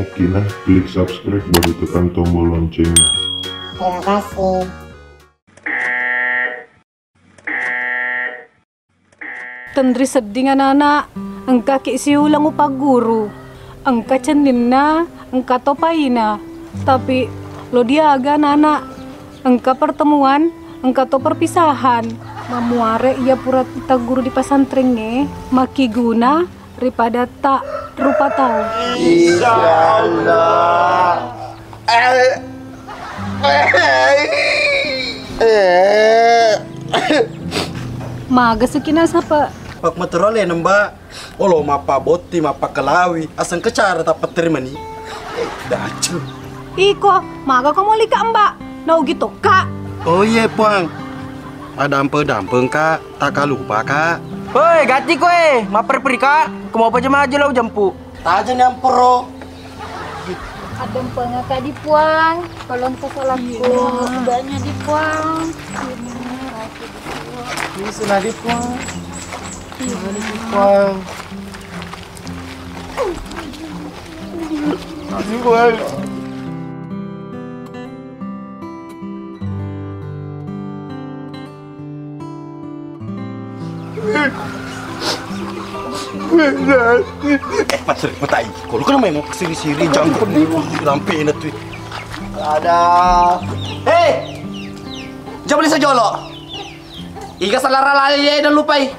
Oke nah, klik subscribe baru tekan tombol loncengnya. Terima kasih. Tandri sedih anak-anak, engka ki si ulang upah guru, engka cendina, engka topaina, tapi lo dia agak anak-anak, engka pertemuan, engka to perpisahan, mamuare ia pura kita guru di pesantrennya, maki guna daripada tak rupa tahu. Insyaallah. Maga sekina sapa? Pak materole namba. Olo mapa boti mapa kalawi. Asang kecara tak terima ni. Dacu. Iko, maga kamu lika mbak, nau gitu kak. Oh iya puang. Dampe kak. Tak lupa kak. Hoi, gati kowe, maper perika. Kau apa jam aja lo jempu. Tajan yang pro. Ada pengaka dipuang, kalau entah salahku, banyak dipuang. Ini sudah dipuang. Dipuang. Dipuang. Patri, matai. Kalau kena main siri-siri jangan pedih. Lampi ini tuh. Ada. Hei, jangan boleh sejolok. Iga salah rala ya dan lupai.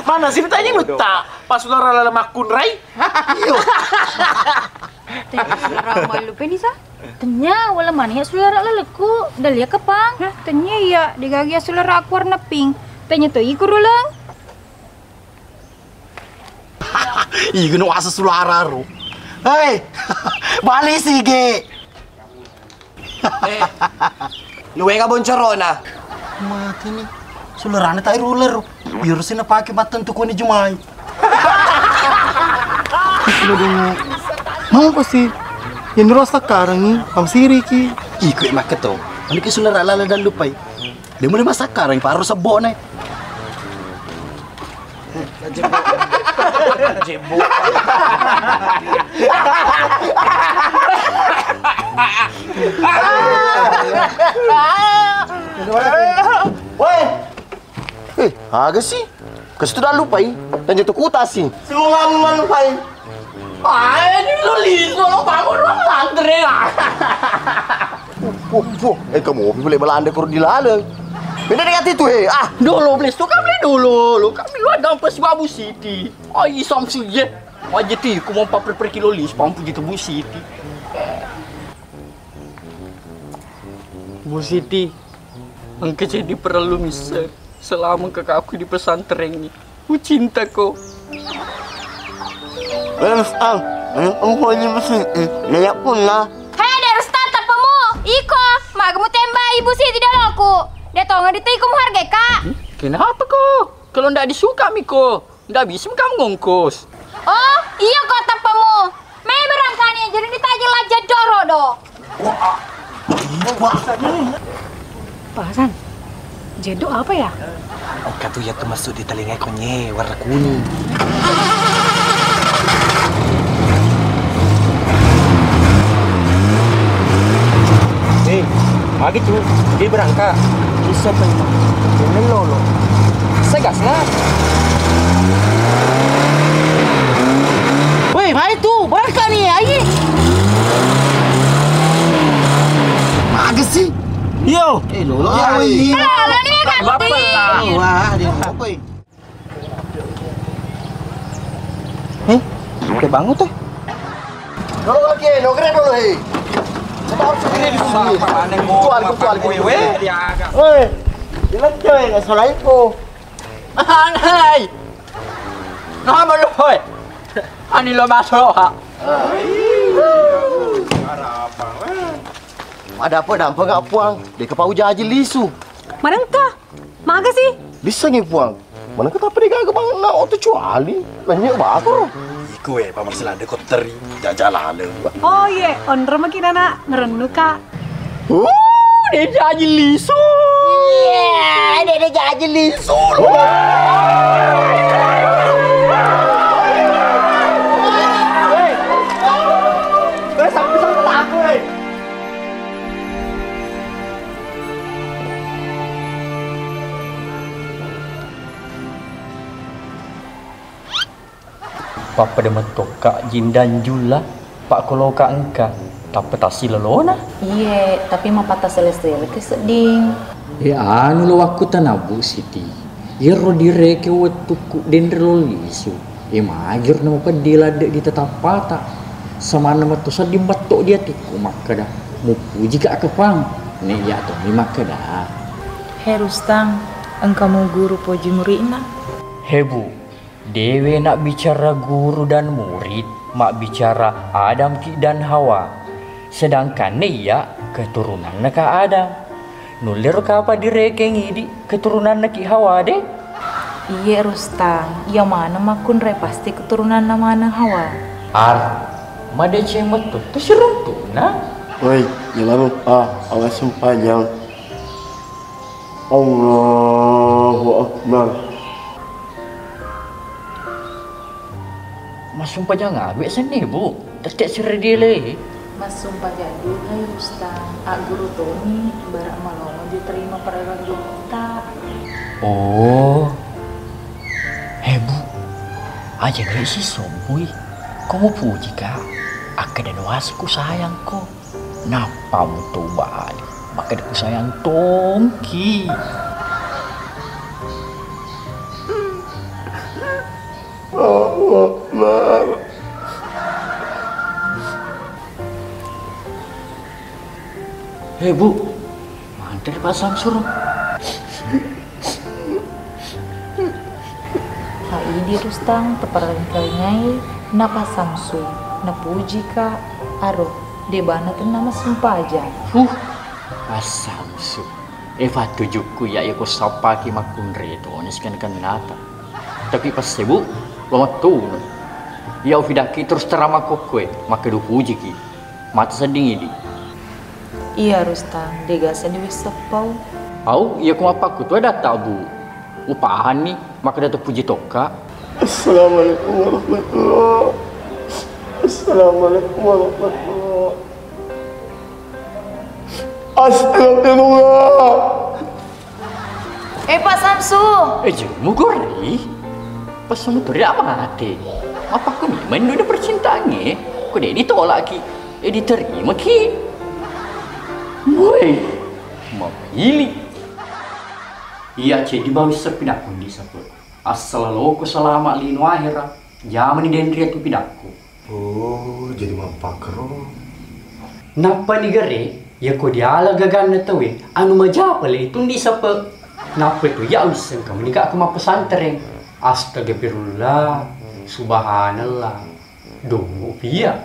Mana sih tanya luta? Pas ular lala makun rai. Ramai lupa ni sah. Tanya wala mana ya sulara laleku, dalia kepang. Tanya ya digagi sulara aku warna pink. Tanya tu iku rulang. Iga no asa sulara ro. Hei, balik sige. Luwe ka boncorona. Mati nih, sulerane tak ruler. Biar sih pakai batan tuh kau ni jumai. Mau apa sih? Yang nurus sekarang ni, kamu siri ki. Ikut mak keto. Ani ke suler lala dan lupai. Dia mulai masak sekarang, paru sebok nih. Jebuk. Woi, agak sih. Kasih dah lupai. Dan jatuh kuta sih. Semua lupai. Ini lo liso lo bangun lo lantre lah. Kamu boleh Belanda kurang dilala. Beda dengan itu Dulu please, tu kan beli dulu. Lu kan beli lu ada pas Abu City. Ai Samsung je. Aja ti, aku mau 4 per kilo lis, pampu gitu Bu City. Bu City, engkau jadi perlu miser selama kakak aku di pesantren ini. Ku cinta kau. Engkau ini mesin, layak pun lah. Hei, ada restart apamu? Iko, magamu tembak ibu sih tidak aku. Dia tahu nggak itu kamu hargai kak. Kenapa kau? Kalau ndak disuka Miko, ndak bisa kamu ngongkos. Oh, iya kok tapamu. Mei berangkani jadi ditajil aja doro do. Pasan, jedok apa ya? Oh, katu ya termasuk di telinga konye warna kuning. Magi tu, dia berangkat. Bisa pengen. Ini lolo. Saya gas lah. Woi, mari tu, berangkat ni, ayo. Magi sih. Yo. Lolo. Kalau ni kan Bapak lah. Wah, dia apa? Kita bangun teh. Lolo lagi, no keren dulu hei. Kita harus segera di sini. Kecuali Woi, jangan coy, nggak salah itu. Anai. Nama lu boy. Ani lo masuk ha. Ada apa dampak nggak puang? Dia kepau jaji lisu. Marangka, maga sih. Bisa nih puang. Mana kata apa dia gak bangun nak auto cuali? Banyak bakar. Iku Pak Marcelanda kau teri jajalan. Oh iya, onder makin anak ngerenu kak. Dia jaji lisu. Dia jaji lisu. Papa dah metok kak jindan jula. Pak kalau kak engkau. Tak petasi lelona. Iya, tapi mah patah selesai ke seding. Anu lo aku tanabu siti. Ya rodire ke waktu ku dendro lisu. Magir nama padila di tetap patah. Sama nama tu sadi batok dia tiku maka dah. Mupu jika kepang. Nih ya tu ni maka dah. Rustang, engkau mau guru poji muridna? Hebu, dewe nak bicara guru dan murid, mak bicara Adam Ki dan Hawa. Sedangkan ya keturunan nak Adam. Nulir ka apa direkengi di keturunan nak Hawa deh? Iya Rustang, ya mana makun re pasti keturunan mana Hawa. Made cemot tu serum tu na. Woi, jangan lupa awas sempajang. Allahu Akbar. Mas sumpah jangan abis sini bu. Tak seredile. Mas sumpah jadi, hai Rustang, guru Tony barak malam diterima perang juta. Oh, bu, aja gak si sombui. Kamu puji kak, aku dan wasku sayangku. Napa mu tuh balik? Maka aku sayang tongki. Bu, mantar pasang suruh. Di Rustang teparan kalingai na pasang su, na puji ka aro debana tu nama sumpah aja. Pasang su. Eva tujuku ya ko sapa ki makunre to onis kan nata. Tapi pas sebu lama tu. Ya ufidaki terus terama kokwe maka du puji ki. Mata seding ini. Iya Rustang, degasa di wisapau. Ya kuma paku tu ada tak bu. Upahan ni maka dah terpuji toka. Assalamualaikum warahmatullahi. Assalamualaikum warahmatullahi. Astagfirullah. Pak Samsu. Jemu gori. Pas kamu tu dia apa hati? Apa aku ni main dunia percintaannya? Kau dia ditolak ki, diterima ki. Woi, mau pilih. Iya cik di bawah sepindah pun di sapur. Assalamualaikum selamat lino akhirat. Jaman ni dendria tu pidakku. Oh, jadi mampakro. Napa ni gere? Ya ko diala gagan na tawin. Anu majapa le itu di sapa. Napa tu ya usang kamu ni kak kema pesantren. Astagfirullah. Subhanallah. Dungu pia.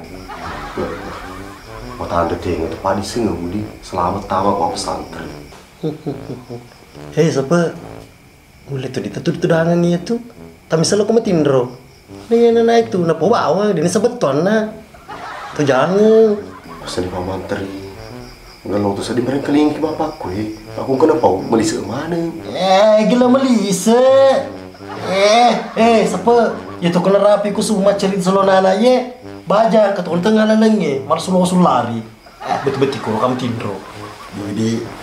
Mata anda tengok tu padi sengaja budi. Selamat tawa kau pesantren. Hei, siapa? Mulai tu ditudangan ni tu. Tapi selalu kau matindro. Dengan naik tu, nak bawa dia ni sebeton na. Tu jangan. Pasal di pamantri. Kalau tu sedih mereka lingki bapak ku. Aku kena pau Melisa mana? Gila Melisa. Siapa? Ya tu kena rapi ku semua cerita selonana ye. Baja ke tu tengah lalengnya. Mar sulu lari. Betul-betul kau kamu tindro. Jadi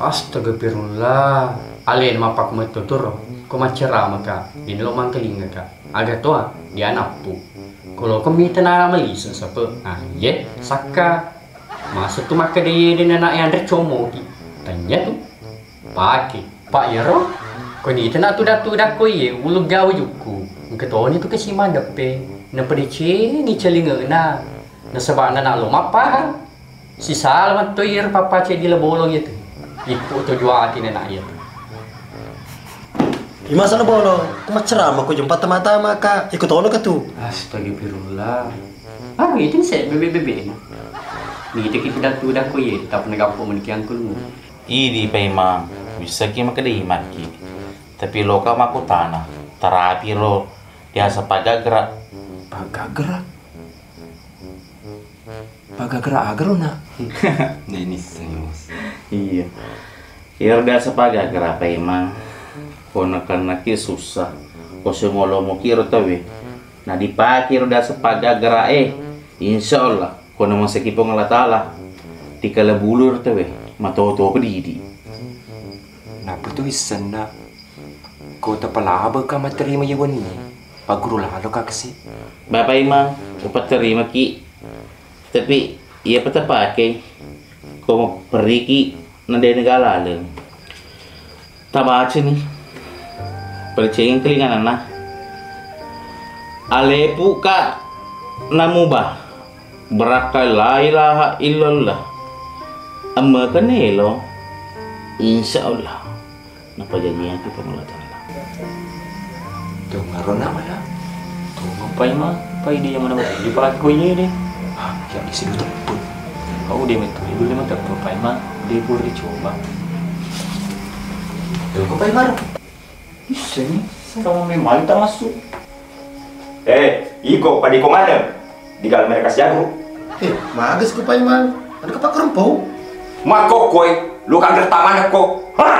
Astagfirullah. Alien mapak metutur. Kau macera maka. Di lo mangkelinga ka. Agak tua dia napu. Kalau kau minta nama Melisa siapa? Ye saka. Masa tu maka dia anak yang tercomo ki. Tanya tu. Pak Yaro. Kau ni nak tu dah kau ye. Ulu gawe juku. Ketua ni tu kasi mandap pe. Na pedice ni celinga na. Na sebab na lo mapa. Si salamat tu ir papa ce di bolong itu. Ipu tu jua hati nak ya. di masa na bolong. Kau ceramah kau jumpa teman-teman kak. Ikut tolong ke tu. Astagfirullah. Itu saya bebe. Ni kita dah kau ye. Tak pernah gapo menikian kulmu. Idi paimang bisa ki makadaiman ki. Tapi lo ka makutana. Terapi lo dia sepagagra. Pagagra agro na. Ini serius. Iya. Kira dia sepagagra paimang. Kono karena ki susah. Ko semolo mo kiro tawe. Na dipakir dia sepagagra insyaallah kono mo sekipong Allah taala. Tikala bulur tawe. Matoto pedidi. Napa tu isan na? Kau tak pelaba ka materima yawan ni. Pak Guru lah kalau kak sih. Bapak Imam, dapat terima ki. Tapi ia peta pakai. Kau mau pergi ki nanti negara lain. Tak baca nih. Percaya kelingan anak. Alepu ka namubah. Berakal la ilaha illallah. Amma kanelo. Insya Allah. Napa janjinya kita melatan. Tuh ngaron nama ya. Tuh ngapain mah? Pai dia mana di palak gue deh. Yang di sini tepun. Kau dia metu, ibu dia metu ngapain mah? Dia boleh dicoba. Tuh kau payah Bisa nih, sama memang tak masuk. Iko pada iko mana? Di gal mereka jago. magas kau payah man. Ada kepak rempau. Mako koi, lu kan gerta mana kok? Ha!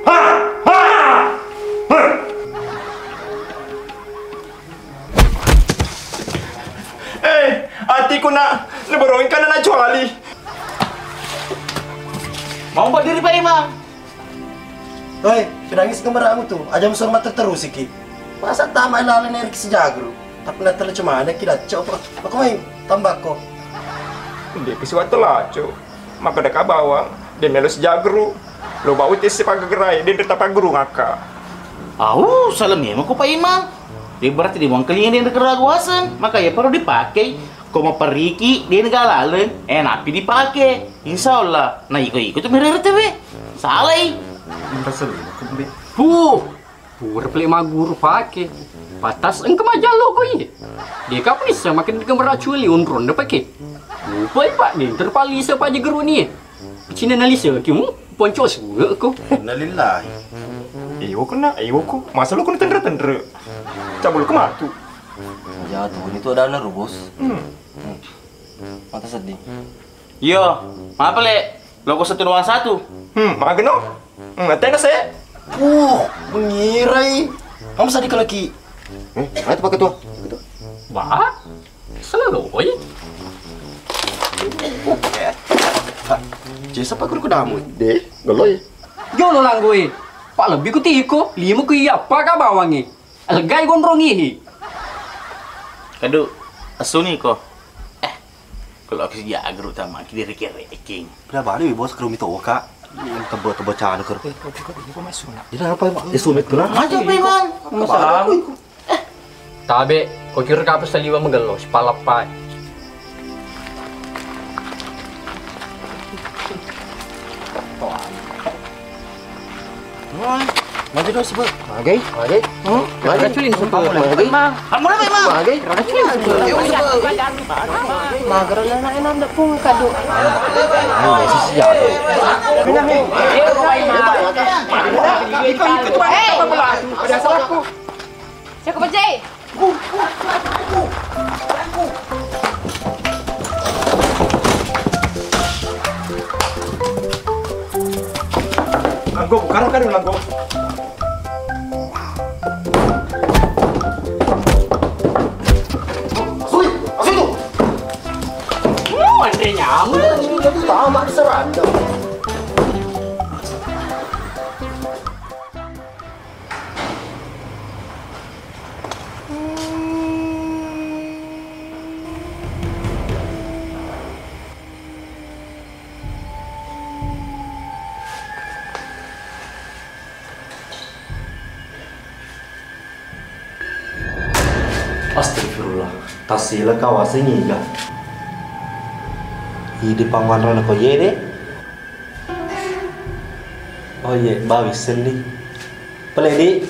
Ha! Ha! Hatiku nak leberongin kan nak cuali. Mau berdiri Pak Imam? Hei, pinangis kemaramu tuh. Aja musuh mata terus iki. Masa tamai lalan Erik sejagro. Tapi nak terlalu cuma ada kita coba. Aku main tambah kok. Dia kesiwat laco. Maka dekat bawang, dia melus jagru. Lo bau tes sepak gerai, dia tetap guru ngaka. Salam ya, kok Pak Imam? Dia berarti dia mau kelingan dia keraguan, maka ya perlu dipakai. Kau mau pergi di negara lain, napi dipakai. Insya Allah. Nah ikut tuh mereka TV. Salah. Replik mah guru pakai. Patas engkau majalo kau ini. Dia kapan bisa makin kemeraculi unron dah pakai. Lupa pak ni terpali siapa aja guru ni. Cina nalisa kimu poncos gua kau. Innalillahi. Iyo ko. Masa lu kena tendera. Cabul ke matu. Ya tuh itu ada anak bos. Mata sedih. Yo, apa le? Logo 121. Maka geno. Tengok saya. Mengirai. Kamu sedih ke lagi. Ayo pakai tuh. Bah, selalu boy. Jasa pak guru kudamu deh. Galoy. Yo lo lang gue. Pak lebih ku tiko, 5 ku iya apa ka bawangi. Algay gondrong ini. Aduh, asuni kok. Kalau aku sih agro sama kiri kiri king. Berapa hari bos ke rumah itu kak? Yang tebel cahaya ker. Jadi apa ya? Sumit kena. Aja Pak Imam. Masalah. Tabe, kau kira ka sa liwa magalo, palapay. Maju dong sebut. Magai. Raculin sa Magai. Kamu Pak Imam. Magai. Raculin sa Magara na enam na pong kado. Siapa bajai? Langgo, bukan langgo. Andre nyamuk. Tamak diserang. Astagfirullah, tasila kawasan ngiga. Di pangwan ko ye deh. Oh ye, bawi seni. Peledi.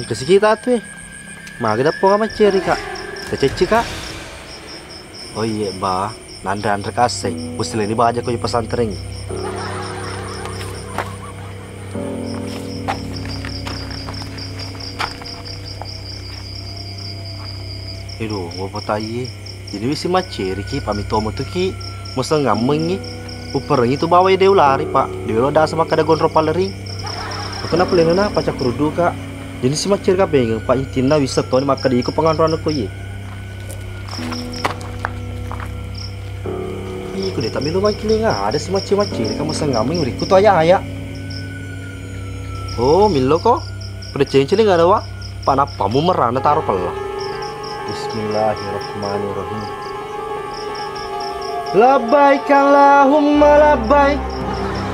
Kasi kita tuh. Magda po ka maceri kak. Kececi kak. Oh ye, ba. Nanda kasih. Busli ni ba aja ko yung pesantren. Aduh, gua potai. Jadi wisi maceri ki pamitomo tu ki. Masa ngameng ni. Uperengi tu bawa dia ulari pak. Dia lo dah sama kada gondro paleri. Kenapa lena pacak kerudu kak. Jadi si maceri ka pengen pak itina wisa to ni maka dia ikut pengantaran ko ye. Iku deh tapi lu main kilinga ada si maceri ka masa ngameng riku tu ayah. Oh, milo kok. Pada cincin nggak ada wak. Panapamu merana taruh pelah. Bismillahirrahmanirrahim. Labbaik Allahumma labbaik.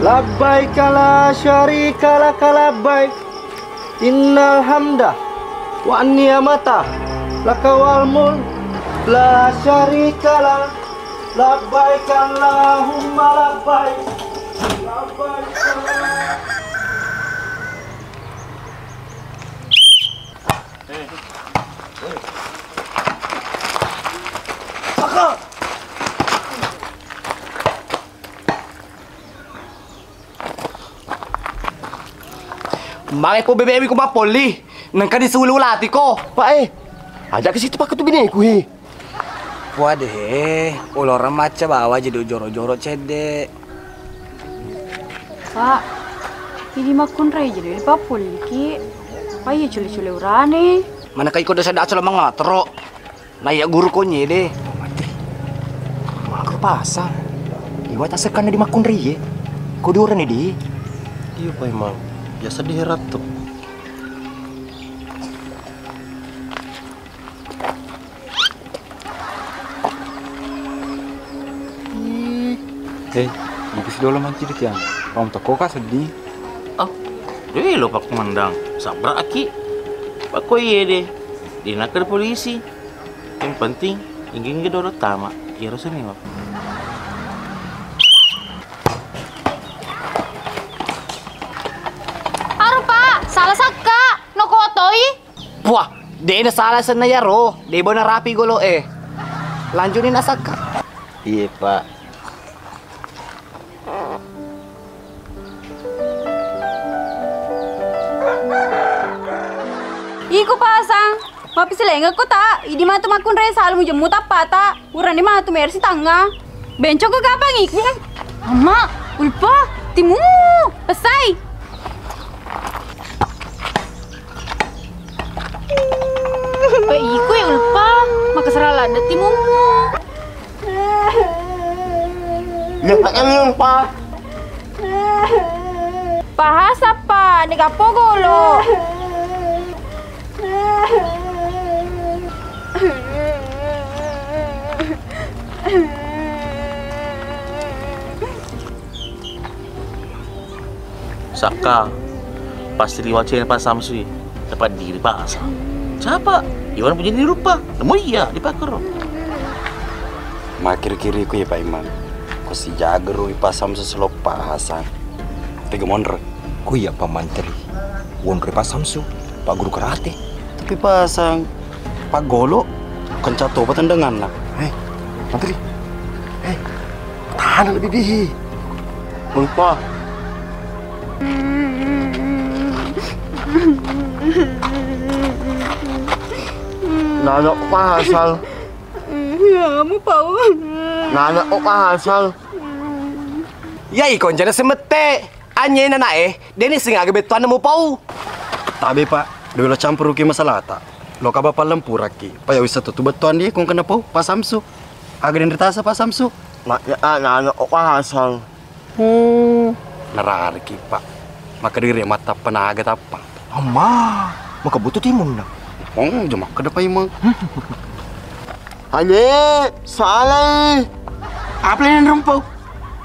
Labbaik la syarika lak labbaik. Innal hamda wa ni'mata laka wal mulk la syarika lak. Labbaik Allahumma labbaik. Labbaik Saka. Bakit po bebe ko mapoli? Nang kadisululati ko. Ajak ke situ pak tu bini ku hi. Waduh, ulora maca bawa jadi joro-joro cede. Pak, ini makun rai jadi papul ki. Ayo culi-culi urane. Mana kai ko dasa dasar mangatro. Layak guru ko nye deh. Aku pasang. Iwa tak sekan di makun rai. Ko di urane di. Iya pak emang. Biasa diherat tuh. Hei, ibis dulu mancing ya. Om toko kah sedih? Dewi lo pak komandang, sabar aki. Pak koye deh, dinaker polisi. Yang penting, ingin gedoro tama. Kira sini pak. Aduh Pak, salah saka. Noko otoi. Wah, dia na salah sana ya ro. Dia bona rapi golo Lanjutin asaka. Iya pak. Iku pasang. Mapi selengga ko ta. Idi matu makun rai salu jemu apa ta. Urani matu mersi tanga. Bencok ko kapang iku. Mama, ulpa, timu, pesai. Pa iku ya ulpa, maka serala ada timumu. Ya kami pak. Pahasa pa, ni kapo golo. Saka pasti diwacin Pak Samsui dapat diri Pak Asam. Siapa? Iwan punya diri rupa. Nemu iya di Pakar. Makir kiri ku ya Pak Iman. Ko si jageru Pak Samsu selop Pak Hasan. Tiga monre. Ku ya Pak Mantri. Wonre Pak Samsu, Pak Guru Karate. Tapi Pak Hasan, Pak Golo kencato patendengan lah. Mantri. Tahan lebih bihi. Lupa. Nana pasal. Ya, mu pau. Nana pasal. Ya ikon jana semete. Anye na Deni singa betuan mo pau. Tabe Pak, dulu campur ke masalah tak. Lo kaba palam puraki. Pa ya wisa tutu betuan dia kung kena pau Pak Samsu. Agak den retasa Pak Samsu. Nana pasal. Nararki Pak. Maka diri mata penaga tapa. Amma, maka butuh timun na. Jom ka dapat imang. Hanya salah. Apa yang rumpau?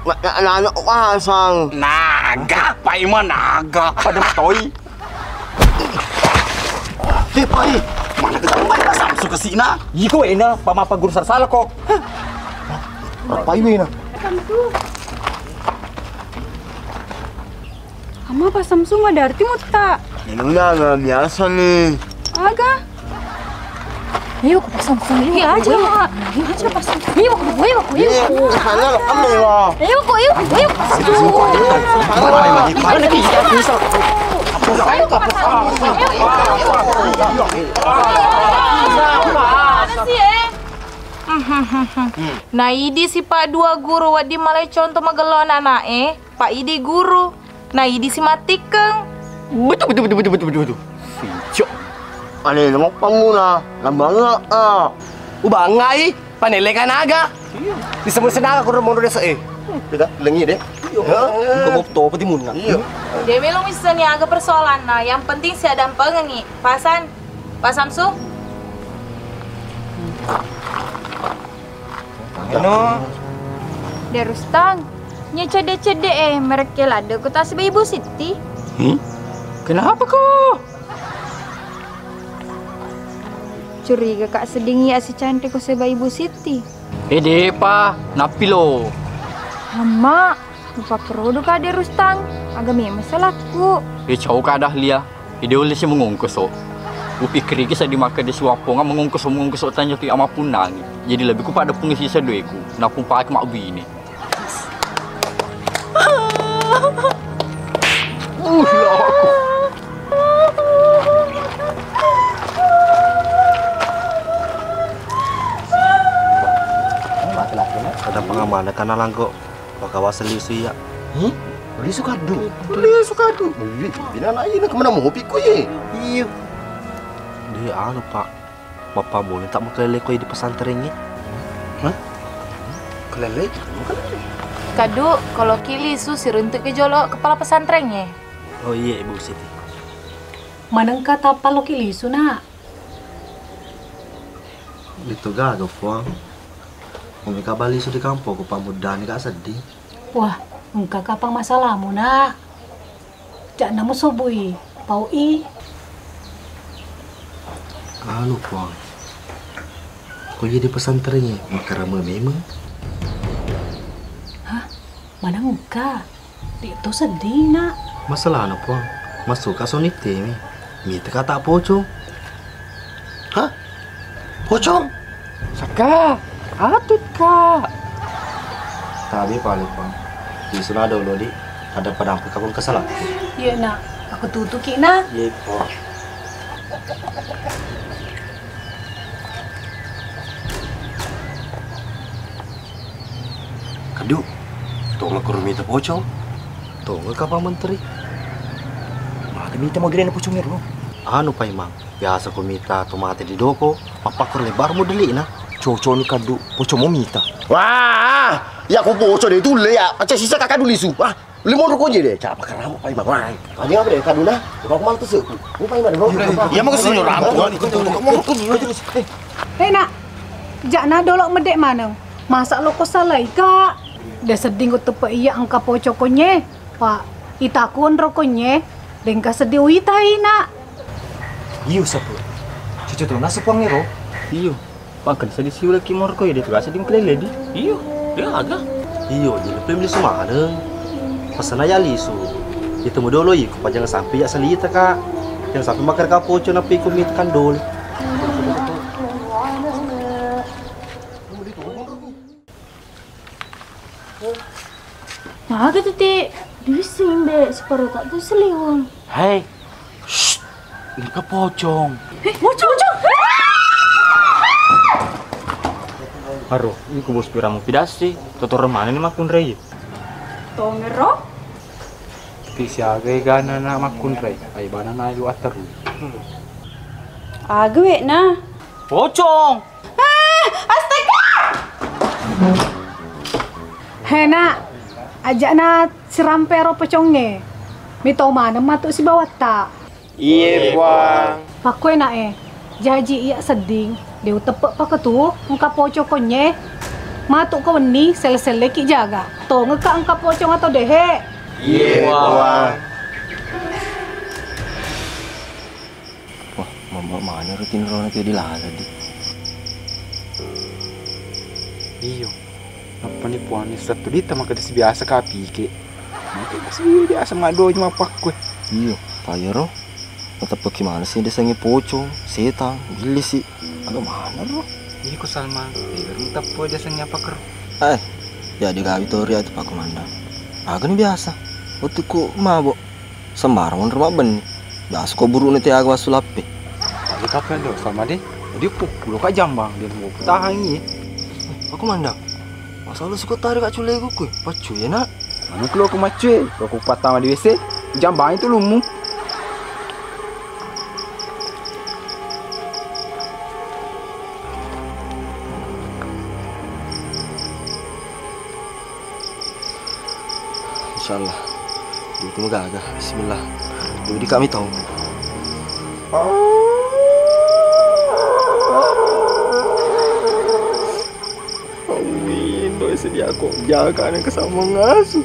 Nana pasal. Naga, Pak Iman naga. Pada toy. Pak, mana ke Samsu ke sini? Iko ena, pamapa guru sarsala kok. Apa ini na? Kamu apa Samsung ada arti muta? Nggak biasa nih. Aga. Ayo ke Samsung ini aja. Ayo aja pas. Ayo. Sana kami lah. Ayo. Mana kita bisa? Nah idi si Pak dua guru wadi malai contoh magelon anak Pak idi guru. Nah idi si matikeng. Betul. Fijo. Ano naman pamuna? Nabanga Ubangai, panelekan naga. Disebut senaga kurang mau desa Kita lengi deh. Kau mau tahu apa timun nggak? Iya. Dia bilang misalnya agak persoalan, nah yang penting sih ada pengen nih. Pasan, Pak Samsu. Ano? Derustang, nya cede-cede mereka lada ku tas Ibu Siti. Kenapa kok? Curiga Kak Seding ya si cantik ku seba Ibu Siti. Pa, napi lo. Hama, lupa kerodo ka Derustang. Agak memang salahku. Jauh ka dahlia. Ide ulit siya mengungkus o. Upikir sa di maka di suwapo nga mengungkus o tanya ki ama punang. Jadi lebih ku pada pengisi sa dueku. Napung pakai mak bini. Ya aku. Ada pengamanan karena langgo. Bakawa selisu ya. Beli sukadu. Bina anak ini kemana mau piku ye? Iya. Dia Pak. Bapak boleh tak mau kelele kau di pesantrennya? Hah? Kelele? Kadu, kalau kili susir untuk kejolok kepala pesantrennya. Oh iya Ibu Siti. Manang kata palo kilisu na. Itu gagal puang. Mereka balik di kampung, ku pamudan gak sedih. Wah, engkau kapang masalahmu nak. Jak namu sobui, pau i. Kalau puang. Kau jadi pesantrennya, maka ramai memang. Hah? Mana engkau? Dia tu sedih nak. Masalah apa puang? Masuk ke sonite mi. Mi teka tak pocong. Hah? Pocong? Saka, atut kak. Tadi paling puang. Di sana ada ulo di. Ada padang pekakun kesalahan. Iya nak, aku tutuki nak. Iya puang. Kadu, tolong ke rumah itu pocong. Tolong ke Pak Menteri. Mana minta mau gede pocong lo? Anu Pak Imam, biasa ko minta tomate di doko, papakor lebar mo dali na. Cocok ni kadu, pocong mo minta. Wah, ya aku pocong deh itu le ya. Macam sisa kakak dulu isu. Wah, limon rokoknya deh. Cak pakai rambut Pak Imam. Wah, tadi apa deh kadu na? Kau kemana tuh sih? Pak Imam deh. Ya mau kesini rambut. Hei nak, jak na dolok medek mana? Masa lo kau salah kak? Dah sedih kau tepak iya angka pocokonye. Pak, itakun rokoknya. Dengka sedih uitai nak. Iyo sapu. Cucu tu nasi puang nero. Iyo. Pangkan sa disiw lagi mor ko, dia tugas di mkelele di. Iyo, dia ada. Iyo, jadi pembeli semua ada. Pesan aja lisu. Itu mau dulu iku, jangan sampai ya selita kak. Jangan sampai makan kapoco napi iku mitkan dol. Nah, gitu ti. Bising be, separuh tak tu seliwang. Hei, shh, ini ke pocong. Pocong. Haro, ini kubus piramu pidasi. Tutor mana ni makun rey? Tongero? Tapi siaga gana na makun rey. Ay bana na ilu ataru. Agwe na. Pocong. Astaga! Hei nak, ajak na sirampero pocongnya. Mito mana matuk si bawat tak? Iya buang. Pakwe nak jaji iya seding. Dia tepek pakai tu, engkau pocokonnya. Matuk kau ni sel-sel ki jaga. Toh ngeka engkau pocong atau dehe? Iya buang. Wah, mama mana rutin rona kayak dilala di. Iyo. Apa ni puan ni satu dita maka desi biasa kapi ke. Maka kasi biasa ngado cuma pak kue. Iyo, payero. Tetap bagaimana sih desanya pocong, setan, gili sih. Agak mana bro? Ini ku Salma. Minta po desanya pakar. Ya di gawi tori itu Pak Komandan. Agak ni biasa. Waktu ku mabok. Sembarang rumah ben. Biasa kau buru nanti agak sulape. Tapi kapan do Salma deh? Dia pukul ka jambang dia mau tahan ni. Pak Komandan. Masa lu suka tarik kat culai gue, pacu ya nak? Mana keluar ke macam? Kalau aku patah di WC, jambang itu lumu. Insyaallah. Dia tunggu gagah. Bismillah. Jadi kami tahu. Indo sedia aku jaga anak sama ngasu.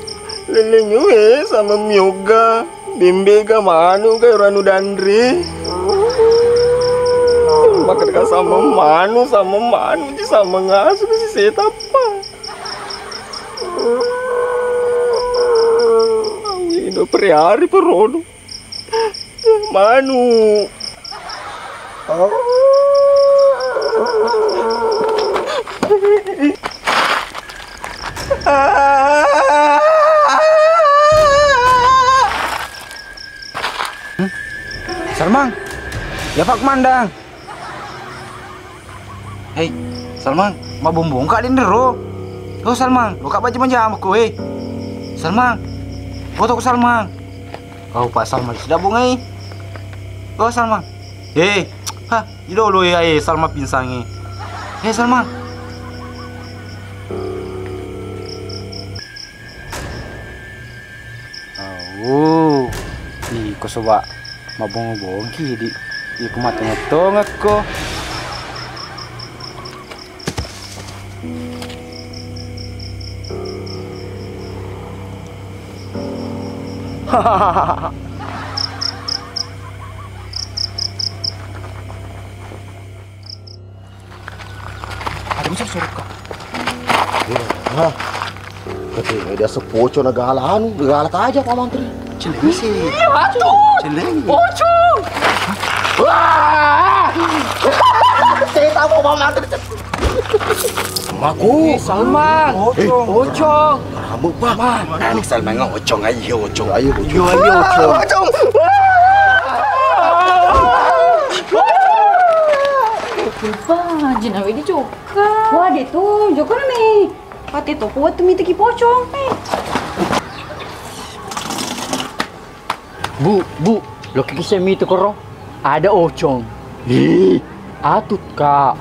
Lelenya sama mioga. Bimbega manu ka ranu dandri. Makan ka sama manu di sama ngasu si setapa. Indo perihari perono. Manu. Salman, ya Pak Mandang. Hei, Salman, mau bumbung kak dindero. Oh Salman, lo kak baca manjam aku, Salman, foto ku Salman. Oh Pak Salman sudah bungai. Oh Salman, idolo ya Salman pinsangi. Salman. Oh, ko soba mabong-bong ki di kumatong-tong ako. Hahaha. Ada macam suruh ka. Ketika dia sepoco negala aja Pak Mantri. Celeng sih. Batu. Celeng. Poco. Wah. Saya tahu Pak Mantri. Maku. Salman. Ocong. Kamu Pak. Ini Salman ngau ocong ayo ocong. Ayo ocong. Ocong. Lupa, jinawi di joka. Wah, dia tuh joka nih. Pati to kuat tu miti ki pocong. Bu, lo kikisya mito koro. Ada ocong. Atut kak.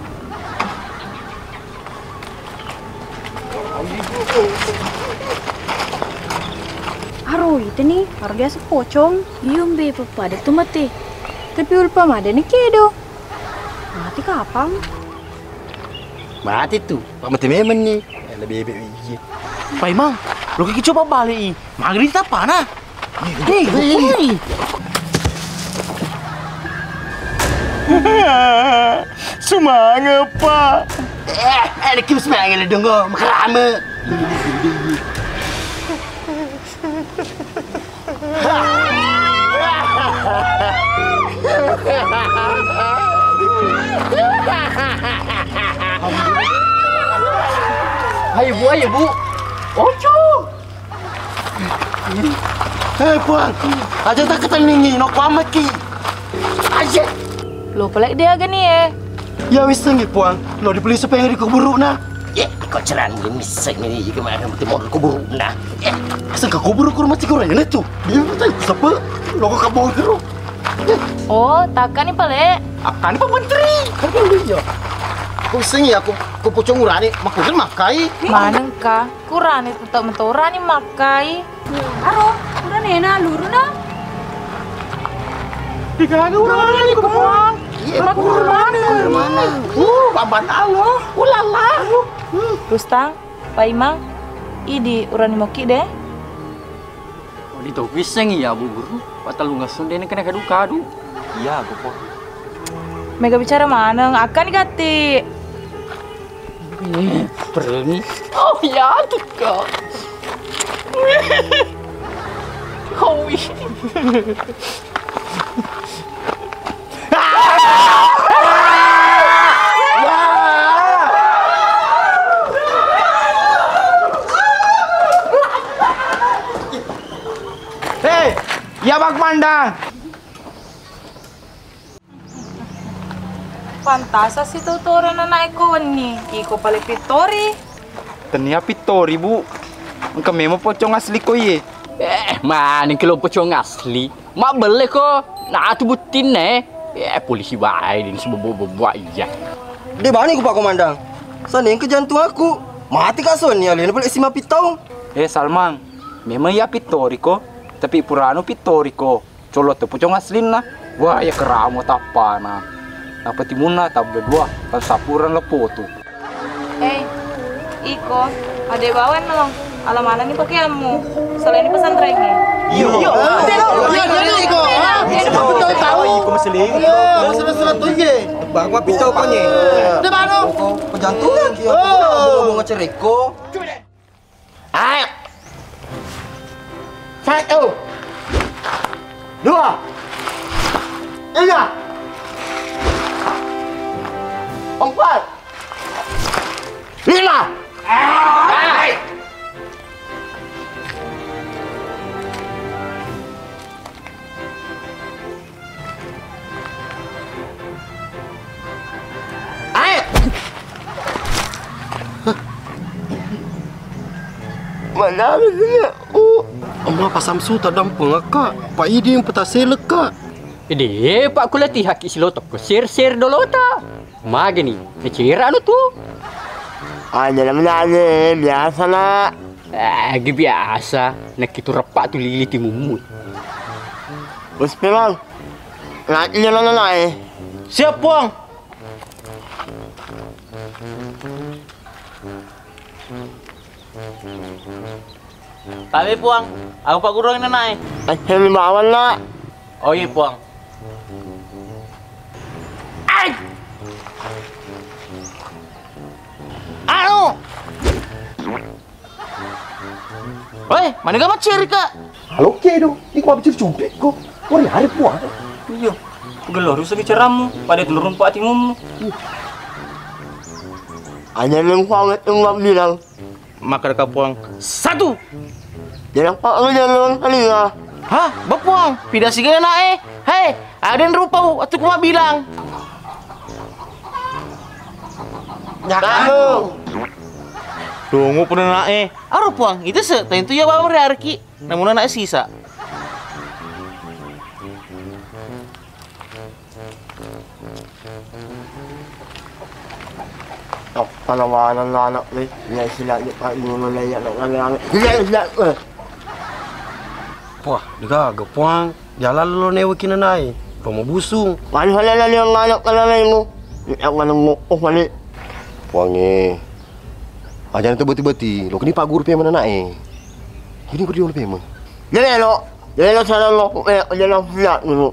Aro, itu nih, harga sepocong. Iyong be, papada tu mati. Tapi ulpa mada ni kedo. Mati kapan? Mati tu. Pak mati memang ni. Lebih biji. Pak Imam, lo kiki coba balik. Maghrib tak apa nah? Semangat Pak. Ada kim semangat le donggo, makrama. Ayo bu. Ocong. Hei puan, aja tak ketelingi nok pamat ki. Aja. Lo pelak dia agak nih Ya wis tengi puan, lo dibeli supaya di kuburu na. Kau ceran ini misek ni jika mana mesti mau kuburu na. Asal kau kuburu kur mesti kau raya tu. Dia betul siapa? Lo kau kabur kero. Oh, takkan nih pelak. Akan Pak Menteri. Kan dia. Kau sengi aku pocong urani, makukan makai. Mana kah? Kurang itu tetap mentora nih makai. Aro, udah nena luru na. Dikagak urani kumang. Makur mana? Baban Allah. Ulala. Rustang, Pak Imam, idi urani moki deh. Oh, di tau pisang ya bu guru. Patal lungas sunde ni kena kadu-kadu. Iya, aku po. Mega bicara mana? Akan ganti. Perni. Oh ya tuh kak. Howi. Hei, ya Pak Mandang. Pantasa si tutoran na naikon ni. Iko pala pitori. Tenia pitori bu. Engkau memang pocong asli ko ye. Mana kilo pocong asli? Mak beli ko. Nah tu butin polisi baik ini sebab iya. Di mana aku Pak Komandang? Sana yang ke jantung aku. Mati kak Son ya, lain boleh sima pitong. Salman, memang ya pitoriko, tapi purano pitoriko. Colo tu pucong aslin na. Wah ya keramo tapa na. Napa timuna tab berdua tan sapuran lepoto. Iko, ada bawan dong. Alam-alam nih pakaianmu. Selain ini pesantrennya. Iya. Iko. Betul tahu. Iko masih lagi. Sudah tuh ye. Bang gua pitau konye. Di mana? Pejantungan kia. Mau ngecereko. Ayo. 1, 2, 3, 4, 5. Mana dia? Ama Pak Samsu tak dampang kak. Pak Idi yang petasir kak. Ide, Pak Kulati haki silotok ko sir dulu ta. Magani, kecira anu tuh. Ada namanya biasa nak. Biasa. Nak itu repak tu lili timumut. Bos memang. Nak jalan naik. Siap, Puang. Tapi Puang, aku Pak Guru yang naik. Yang bawa nak. Oh iya Puang. Anu. Woi, mana gak macir kak? Halo ke dong. Ini kau habis cumpit kok. Kau hari Puang. Iya. Gelor usah bicaramu. Pada telurun Pak Timum. Hanya yang sangat yang bilang. Maka kau Puang. 1. Jangan pak jangan kali ya. Hah, Bapuang, pindah sih gak naik. Hei, ada yang rupa waktu kuma bilang. Kamu. Tunggu pernah naik. Aduh Puang, itu tentu ya bawa Arki. Namun naik sisa. Panawanan anak ni, dia sila dia pak guru layak nak ngambil. Dia. Wah, digagap Puang. Jalan lo newakin naik. Kamu busung. Mana halal yang anak kalalai mu? Yang mana mu? Oh mana? Puang ni. Jangan terbeti-beti. Lo kini Pak Guru mana naik. Ini kau dia lebih mah. Jadi lo sana lo, jangan siap dulu.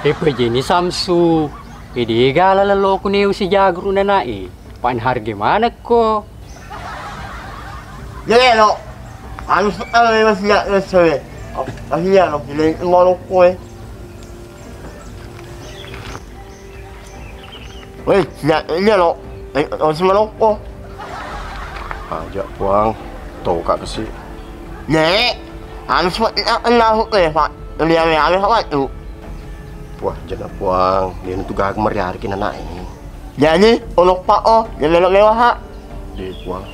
Pejeni Samsu. Ide gala lo ku neu si jagru na nae. Pan harga mana ko? Jadi lo, anu sekarang masih siap sesuai. Akhirnya lo pilih ngorok kue. Weh, siap ini lo. Lo semua lo. Ajak Puang. Tahu kak besi. Nek, anu semua Allah pak. Dia ambil apa tu? Wah, jangan Puang. Dia tu gak meriah kena naik. Jadi, olok pak oh, jangan lewat hak. Dia Puang.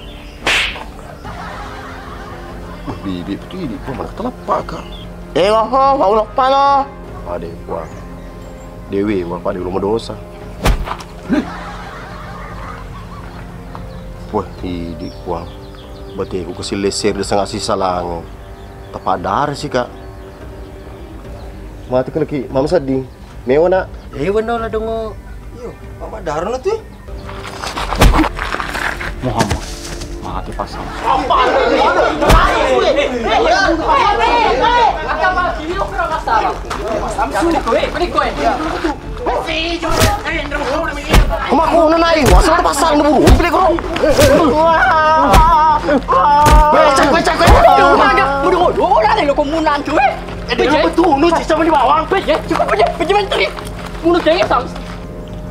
Bibi betul ini Puang mana terlepak kak. Wah, pak olok pak lah. Ada Puang. Dewi Puang pada rumah dosa. Wah, ini Puang. Berarti aku kasih leser dia sangat sisa lang. Tepat darah sih kak. Mati kan lagi, mama sedih. Mewah nak. Benar lah dong. Yo, mama darah lah tu. Muhammad, mati pasang. Apa? Kamu aku nak naik, wasal pasang dulu. Pilih kau. Becak. Bodoh lah lo komunan tu eh. Dia betul, nu cicak di bawah. Cukup aja, pergi menteri. Mulut jangan Samsu.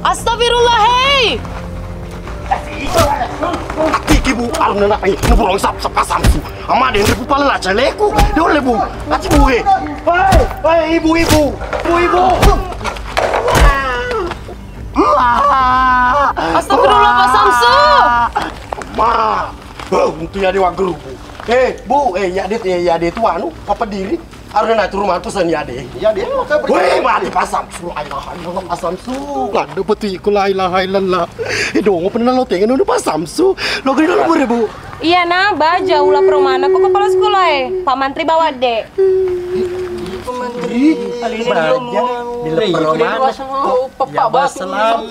Astagfirullah, hei! Kiki bu, alam nak ni, nu burung sap Samsu. Ama dia ni pupala lah caleku. Dia oleh bu, aci bu he. Hei, ibu. Astagfirullah, Pak Samsu. Ma, untuk yang di wagru. Bu, ya dia tu anu, papa diri. Harus naik rumah pesan ya deh. Ya deh, weh, mati pasam su, la ilaha illallah pasam su. Ngada betul ku la ilaha illallah. Dong, pernah lo tengok nu pasam su. Lo kena lo Bu. Iya nah, baja ulah permana kok kepala sekolah Pak Mantri bawa dek. Pak Mantri, baja di permana. Ya basalam.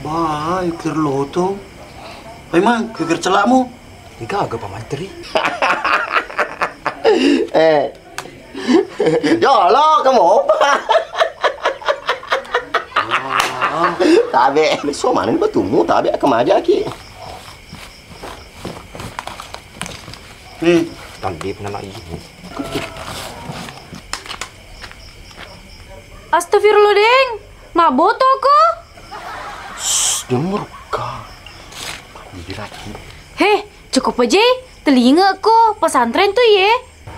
Bah, kira lo tu. Memang kira celakmu. Enggak agak Pak Mantri. Jolo kamu apa? Tabe, besok mana ni bertemu tabe kemaja ki. Tadi pernah lagi. Astagfirullah, Deng. Mabot aku. Jemur ka. Jadi lagi. Heh, cukup aja. Telinga aku pesantren tuh ya.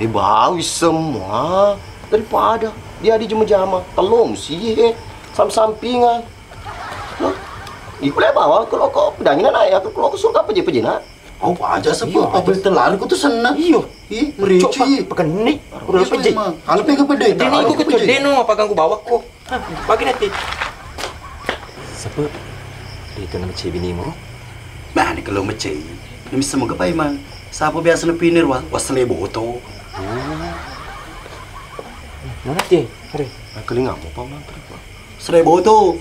Bau semua daripada dia di jama-jama. Telung sih, sampingan. Iku le bawa kalau kau pedangin anak ya, kalau kau suka peje nak. Oh aja sebab apa terlalu ku tu senang. Iyo, mericu pekenik. Udah peje. Kalau pengen pede. Ini aku kecil no apa kan ku bawa ku. Bagi nanti. Sebab dia tu nama cewek ni mo. Nah, ni kalau macam ni mesti mau kepai man. Siapa biasa nak pinir was lebo tu. Nanti, hari. Kelinga mo pa man. Serebo tu.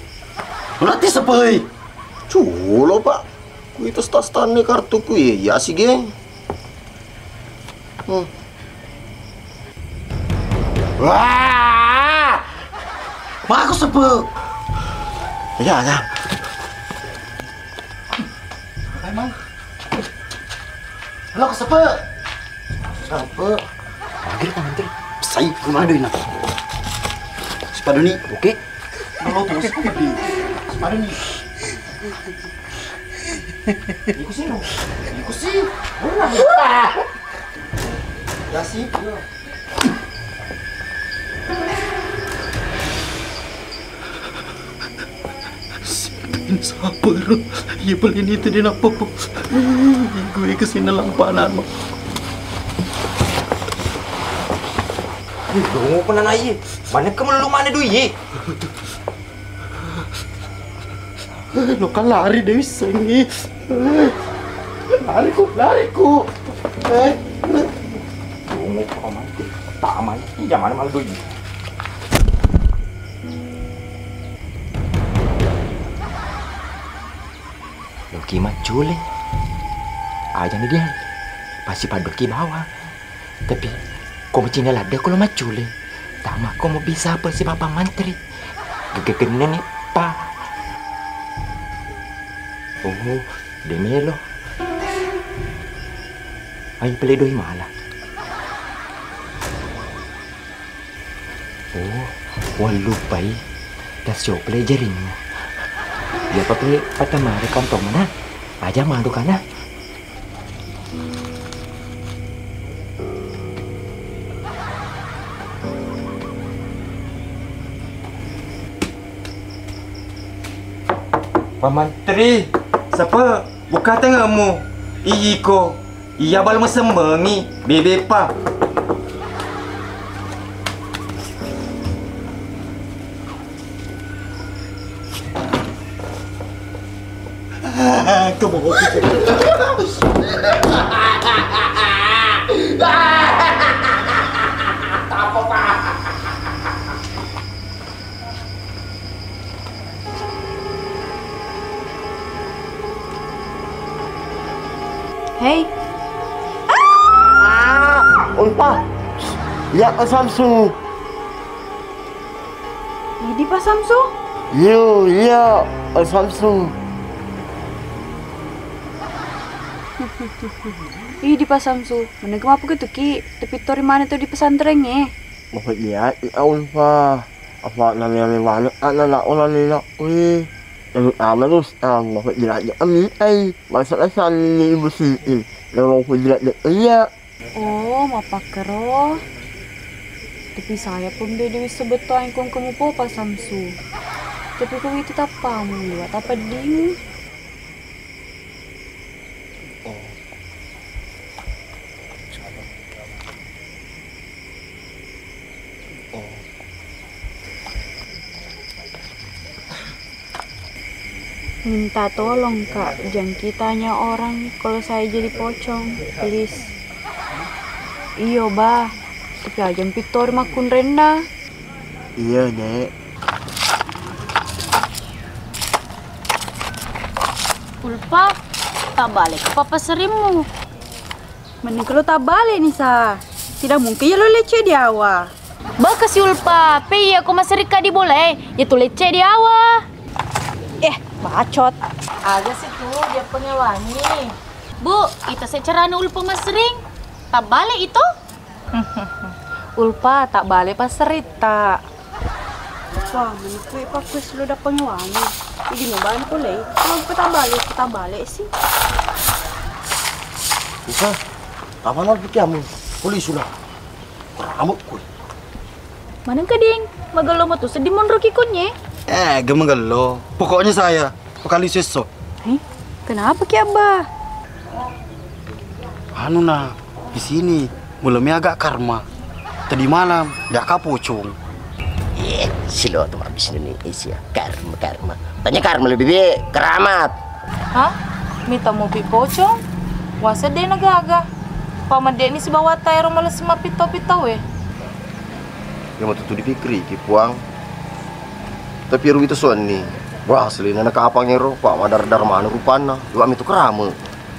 Nanti sepai. Culo pak. Ku itu stas-stan ni kartu ku ya si geng. Wah! Mak aku sepe. Ya. Emang. Halo ke sepe. Sepe. Lagi Pak Menteri. Saya kemana deh nak? Sepadu ni, oke? Kalau tu sepedi. Sepadu ni. Ikut sih. Ya sih. Ini sabar. Ya beli ini tadi nak apa? Gue kesini lampanan mah. Mau pernah naik? Mana kamu lu mana duit? Lo kan lari dari sini. Lariku. Tunggu kau mati. Tak aman. Jangan malu duit. Loki macul aja ni dia. Pasti paduk ke bawah. Tapi kau macam ni ada kalau macul tak mak kau mau bisa apa si Bapak Mantri. Gegegena ni pa. Oh, demi lo. Ay pala doi malah. Oh, walupai. Dah siap pelajarin mo. Dia pakai patamari kantong mana? Aja malu kana. Pak Mantri, siapa? Buka tengahmu. Iko. Iya bal mesembengi. Bebe pa. Hei. Ulpa. Lihat Pak Samsu. Ini Pak Samsu? Yo, iya Pak Samsu. Ih di Pak Samsu, mana kamu apa gitu ki? Tapi tori mana tuh di pesantrennya? Mau lihat Ulpa. Apa namanya mana? Anak orang ni nak. Yang terus mau lihat kami. Masalah sana ibu sini. Kalau mau lihat dia. Oh, mau pakai roh. Tapi saya pun beda sebetul yang kamu po Pak Samsu. Tapi kau itu tak paham, apa dia? Minta tolong kak, jangan kitanya orang kalau saya jadi pocong, please. Iyo bah, tapi aja pitor makun renda. Iya Nek. Ulfa, tak balik ke papa serimu. Mending kalau tak balik nih sa, tidak mungkin ya lo leceh di awal. Baka si Ulpa, pe aku masih rika di boleh, ya tuh leceh di awal. Bacot. Agak sih tuh dia pengewangi. Bu, itu secerana Ulpa masering. Tak balik itu? Ulpa tak balik pas serita. Wah, menikmati pakus lo udah pengewangi. Jadi nyobain boleh. Kalau kita balik sih. Bisa. Kapan lagi kamu? Polisi sudah. Kamu kue. Mana keding? Magalo mo tuh sedih monro kikunye. Gemengelo. Pokoknya saya kali sesok. Kenapa ki Abah? Anu nah, di sini mulanya agak karma. Tadi malam dia kapocong. Silo tuh habis Indonesia. Karma. Tanya karma lebih keramat. Hah? Minta mau pi pocong? Wasa deh nagaga. Paman dek ni si bawa tayo malas sama pitaw-pitaw Yang mau tuh dipikir kipuang. Tapi ru itu suan nih. Wah, selina nak apangnya ro, Pak madar-dar mana rupana. Dua itu kerama.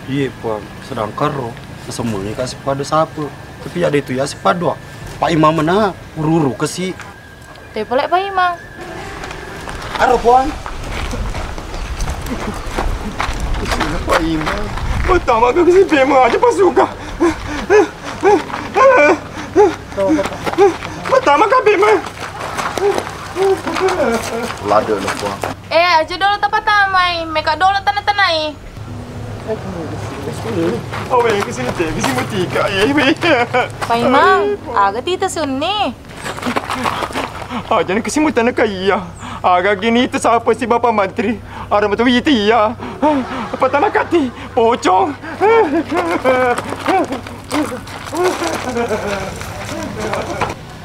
Iya, Puang. Sedangkan ro, semuanya kasih pada sapu. Tapi ada itu ya sepadu. Pak Imam mana ururu ke si. Teh pelek Pak Imam. Aro, Puang. Pak Imam. Pertama ke si Bema aja pas suka. Pertama ke Bema. Lada lah, Puang. Aja dulu tempat tamai, mereka dulu tanah-tanai. Oh, yang kesini teh, kesini mutika, Pak Imam, agak tita sunni. Jangan kesini tanah kaya. Agak gini itu siapa si Bapak Menteri? Ada betul itu ya. Apa tanah kati? Pocong.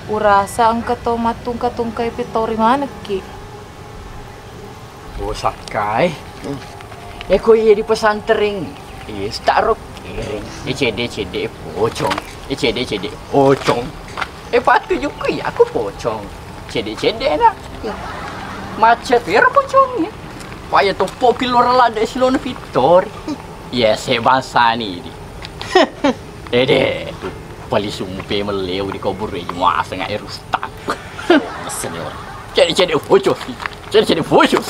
Urasa ang matung-katung kay pitori mana ki? Sakai. Eko iya di pesantren. Iya, starok kiring. Cede pocong. Cede pocong. Patu juga ya aku pocong. Cede nak. Macet ya pocongnya. Paya tu popil orang lada silon pitor. Ya sebangsa ni. Dede tu paling sumpe meleu di kubur ini masa nggak erustak. Senior. Cede pocong. Cede pocong.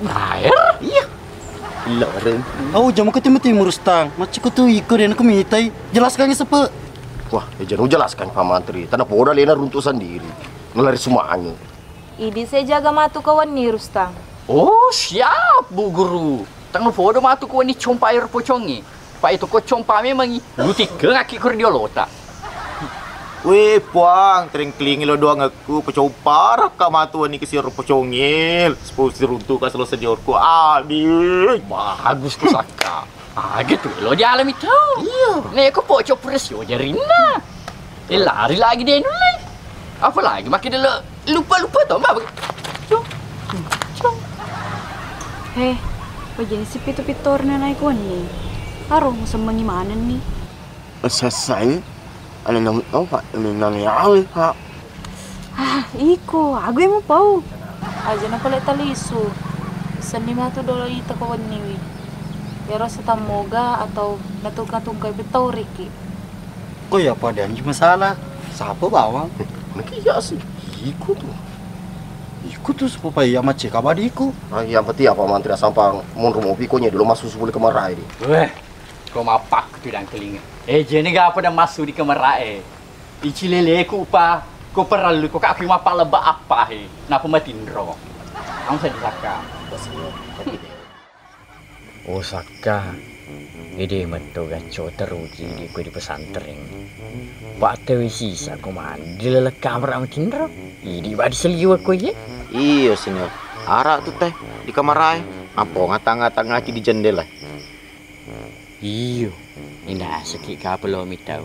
Air? Iya. Laren. Jam ketemu timur Rustang. Macam ku tu ikut dan aku mintai. Jelaskan ke sepe. Wah, jangan jelaskan Pak Menteri. Tanah poda lena runtuh sendiri. Ngelari semuanya. Idi saya jaga matu kawan nih Rustang. Oh, siap Bu Guru. Tangan poda matu kawan ni compa air pocongi. Pak itu ko compa memang luti ke ngaki kurdiolota. Weh, Puang, teringkling lo doang aku pecopar ka matuan ni kesir pocongil. Sepuluh runtuh ka selo sediorku. Aduh, bagus ku saka. Gitu lo di alam itu. Iya. Nih aku pocok presio jarina. Lari lagi deh nulai. Apa lagi makin dia lupa tau mbak. Cong. Pajang si pitor na naik nih. Aduh, musim gimana nih? Selesai. Ano nang Pak? Ano nangyari, Pak? Iko, aku yang mau pau. Aja na pala taliso. Sani mato dolo ita kawan niwi. Pero sa tamoga atau natug-natug kay bitaw Ricky. Kok ya pada ini masalah? Siapa bawang? Nakiya sih. Iko tuh supaya macam kabar iku. Yang penting apa Menteri sampang mun rumah pikonya dulu masuk sebelum kemarai di. Weh, kau mapak tu dan kelinga. Jadi gak apa dah masuk di kemarai. Ici lele ku pa, ko perlu ko kaki mapa leba apa napa matindro. Ang sa disaka. Osaka. Ide mento gaco teruji di ku di pesantren. Pak tewi sisa ko man dilele kamera matindro. Idi ba diseliwa ko ye? Iya, Senyor. Arak tuh teh di kamarai. Apa ngatang-ngatang ngaci di jendela. Iyo. Indah sakit ka belum tahu.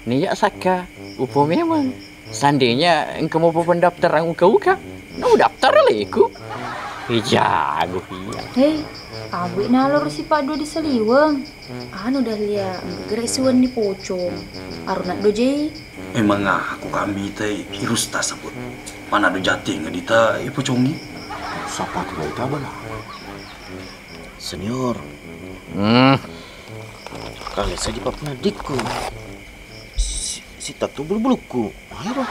Ni ya saka upo memang. Seandainya engkau mau pendaftaran uka-uka, no daftar lah aku. Jago iya. Abis nalor si Pak Do di Seliweng. Anu dah lihat, gerak siwan di pocong. Aruna doje. Emang aku kami teh hirus tak sebut. Mana do jati ngedita ibu congi. Siapa tuh dari kabar lah? Senior. Kali saja papanya adikku. Si tatu bulu-buluku. Ayo.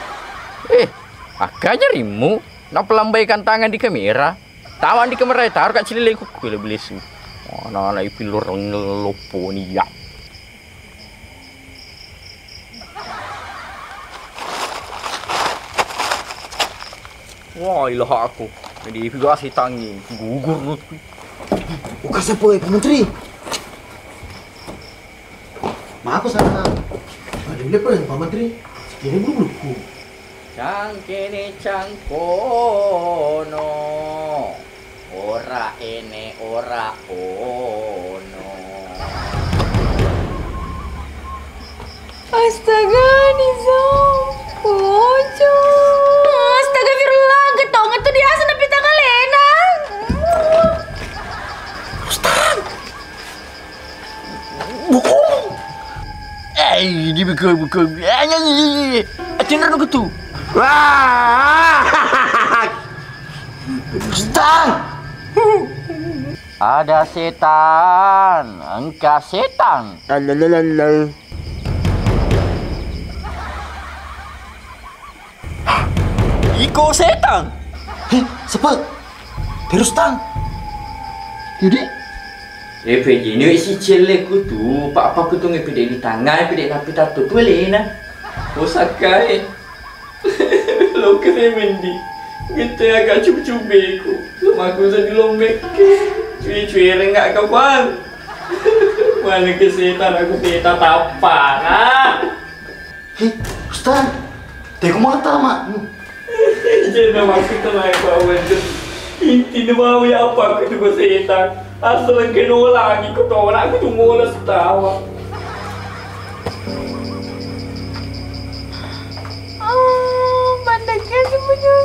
Akanya rimu. Nak pelambaikan tangan di kamera. Tawan di kamera taruh kat cililek ku beli su. Anak-anak ipilur ngelopo ni ya. Wah, ilah aku. Jadi figurasi tangi gugur lu. Bukan siapa Pak Menteri? Maaf sana. Ada lepas Pak Menteri. Sekini bulu-buluku. Cangkene cangkono. Ora ene ora ono. Astaga, Nizam. Pocong. Astagfirullah, getongan tuh dia asal napi tangan Lena. Rustam. Buku. Di buku. Nyanyi. Acinan aku tuh. Wah. Rustam. Ada setan, engkau setan. Lalalala. Iko setan. Siapa? Terus tang. Jadi? PJ ni si celek ku tu, pak apa ku tu ngepede di tangan, pede napi tato tu lena. Osakai. Lo kene mendi. Kita agak cuba-cuba ku. Sama aku jadi lombek. Cuy-cuy rengak kawan. Mana kesetan aku peta tapak. Ustaz. Tengok mata mak. Jangan maksud tenang kawan. Inti dia mau ya apa aku tu kesetan. Asal kena lagi kau tahu aku tu mula setawa. Bandangnya semuanya.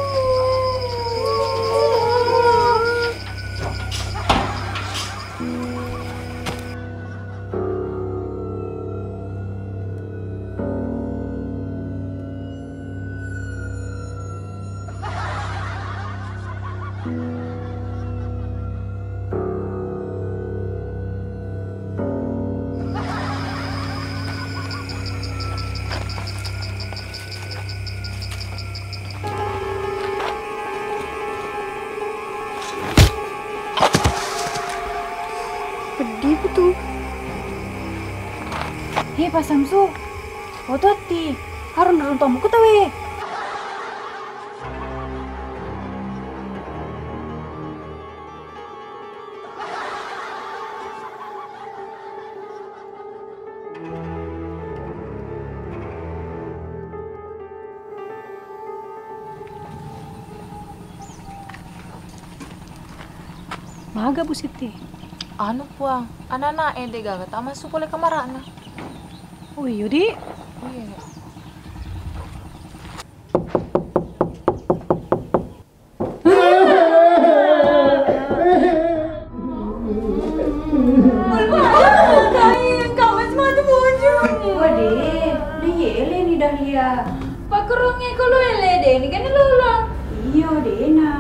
Pedih betul. Hei Pak Samsu, hati-hati. Harun dorong tamu kita weh. Maga Bu Siti. Anu puang, anak-anak ede gagat masuk oleh kamarana. Oh iya di. Iya. Pak kerungnya kalau ele deh, ini kan lola. Iya, Dena.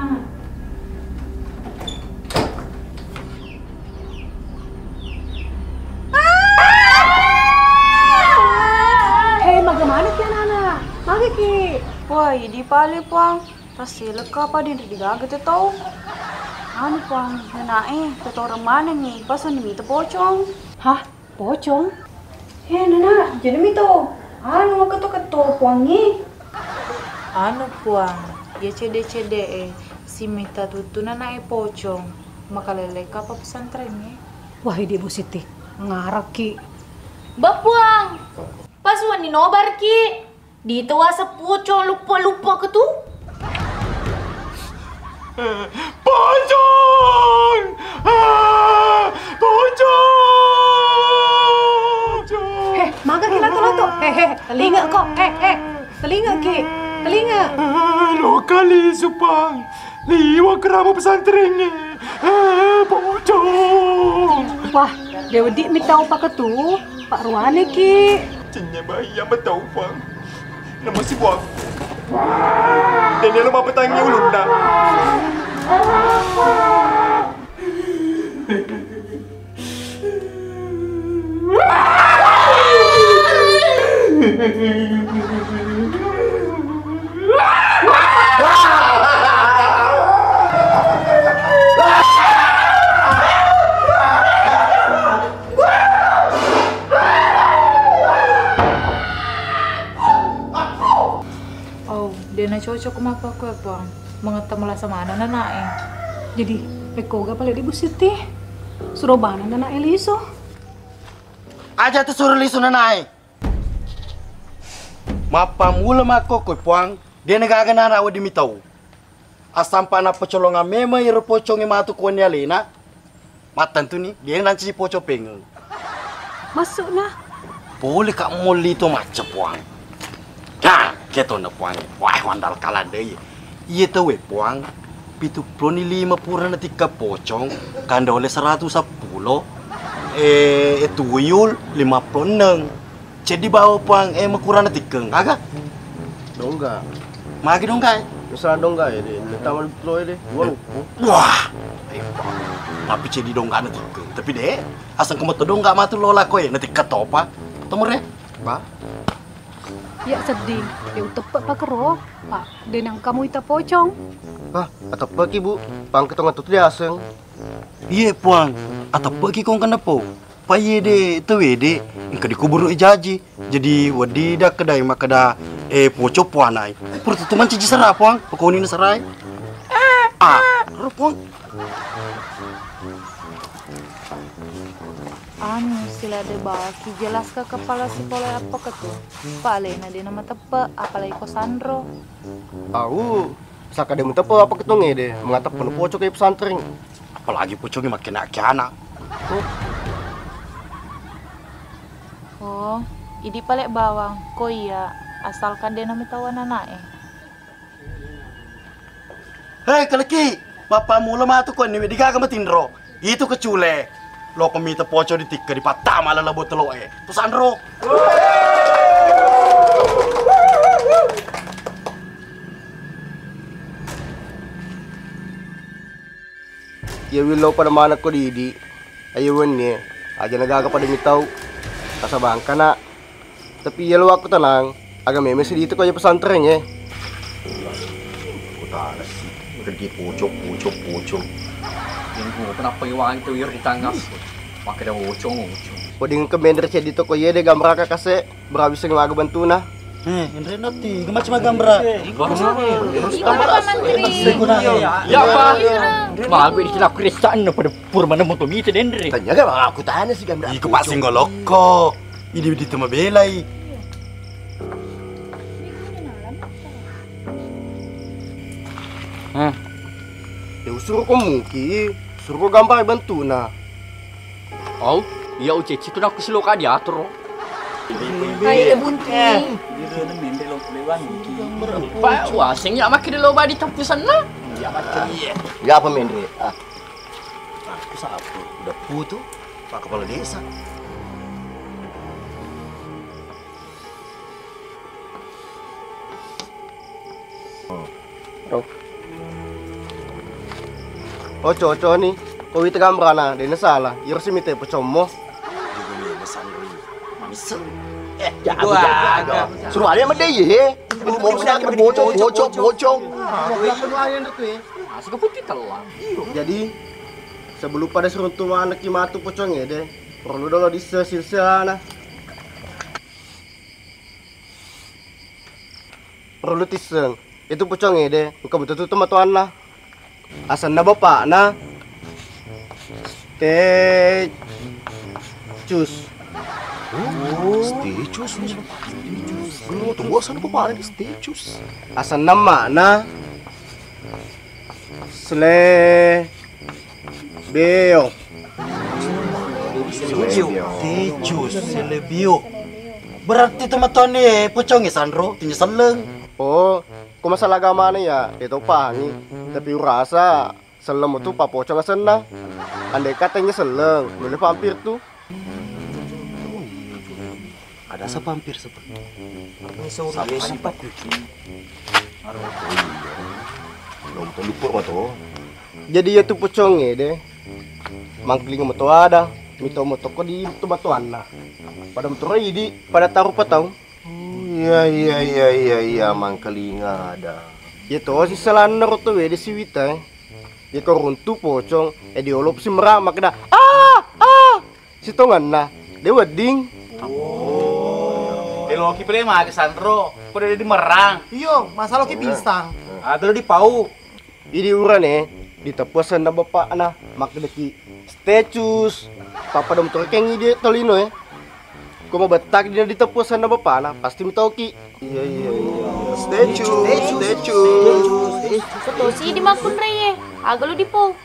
Bagaimana ki anak-anak? Magi ki. Wah, di pale puang. Pasti leka apa dia digaget tau. Anu puang, nenae, tuh orang mana nih? Pasan demi pocong. Hah? Pocong? Nana, jadi mito. Anu keto-keto puangi. Anu puang, ya cede-cede si mita tutu nenae pocong. Maka leleka apa pesantrennya? Wah, ini Bu Siti. Ngarep ki. Bapuang. Pas wani nobar ki. Di tewasa pocong lupa-lupa ke tu. Pocong! Pocong! Maga ki lato-lato. Telinga kok. Telinga ki. Telinga. Lo kali supang. Liwa kerama pesantrennya. Pocong. Wah, Dewa Dik mi tahu pak ketu, Pak Ruane ki. Cenya bayi yang bertahu bang. Nama si buang. Dan dia lemah petangnya ulun dah. Oh, dia na cocok kumapa ko bang. Mengetemu lah sama anak naik. Jadi, Eko gak paling ibu Siti. Suruh bana anak Eliso. Aja tu suruh lisu nanai. Mapa mula mako koi puang, dia negaga nara wadi mitau. Asam pana pecolonga mema iro pocong matu kuan ya lena. Matan tu ni, dia nanti si pocong pengen. Masuk nah. Boleh kak muli tu macam puang. Kan, kita nak puang. Wah, wandal kalah deh. Iya tu puang. Pitu proni 50 na tika pocong, kanda oleh 110. Tuyul 56. Jadi bawa puang makurang na tikeng, agak? Dongga. Magi dongga. Misalnya dongga ya deh. Taman deploy deh. Wah. Tapi jadi dongga na tikeng. Tapi deh, asal kamu tu dongga matu lola koy na tika topa. Tomore. Ba? Ya sedih. Ya tepat pak kero. Pak, dan yang kamu ita pocong. Ah, atau pergi bu. Pang ketengah tu dia aseng. Iya puang. Atau pergi kong kenapa? Paye de tu wede. Engkau dikubur jaji. Jadi wadi dah kedai makada pocong puanai. Perut teman cici serah puang. Pokoknya ini serai. Puang. Anu sila de baki jelas ke kepala si pole apa ketu. Palena dia nama tepe apalagi ko Sandro. Tahu. Saka dia minta apa ketongnya deh. Mengatap penuh pocong kayak pesantren. Apalagi pocongnya makin anak. Oh, ini palek bawang. Ko iya, asalkan dia nama tawan anaknya. Hei kalaki, bapak mula matu ko ni diga ka matindro. Itu kecule. Lo pemita pocong ditika di patah malah labot telo Tu Sandro. Ya willow pada mana ko didi. Ayo ni, aja nagaga pada mitau. Kasabang kana. Tapi ya lo aku tenang. Agak memes dito ko ya pesantren ya. Putar sih. Udah di pocong. Yang kenapa iwan itu ir di tangga? Pakai dah pocong. Poding ke bender cedi dito ko ya de gambar ka kase. Berhabis ng mga bantu na. Andre nanti, macam gambar. Ya apa? Mago di sila kristaan na pada purma na moto mite dendre. Tanya ka mga aku tanya si gambar. Iko pasing goloko. Ini dito mabelay. Ya suruh ko muki. Suruh ko gambar bantu na. Oh, iya uceci tu nak keseloka diatur. Kayak bunti. Pak, wasing ya makin lo badi tempusan na. Ya apa Mendri? Aku sapu, udah putu, Pak Kepala Desa. Oco nih, kau itu gambar na, dia salah. Iro si mite pocong mo. Jaga. Suruh ada yang mendaya he. Ini mau sedang bocong. Masih keputih telah. Jadi sebelum pada seruntuhan anak matu pocongnya deh, perlu dong di silsilah. Perlu tiseng. Itu pocongnya deh, engkau betul tuh matuan lah. Asal na bapak na. Cus. Stechus. Tunggu asal bapak ada Stechus. Asal nama na. Selebio. Stechus, Selebio. Berarti teman-teman ni pocongnya Sandro, tinggal seleng. Oh, kung masalah agama na ya, ito pangi. Tapi rasa selem itu papocong sana. Andai katanya seleng, boleh vampir tuh. Ada asa vampir seperti. Sampai sifat kucing. Belum lupa tuh. Jadi ya tuh pocongnya deh. Mangkling mo to ada. Mito mo to ko di to batuan na. Pada motor di pada taruh patau. Iya, mangkelinga ada. Itu si selanar tuh di si Wita. Dia koruntu pocong, diolop si meramak dah. Si tongan na, dia wedding. Loki pele mah ke Sandro, pada di merang. Iyo, masalah ki pisang. Ada di pau. Ini uran ditepusan na bapak na, makdeki statues. Papa dom motor kengi dia tolino Kau mau betak dia ditepusan na bapak na, pasti mo tau ki. Iya. Statues. Betul sih di makun reye. Agak lu dipo.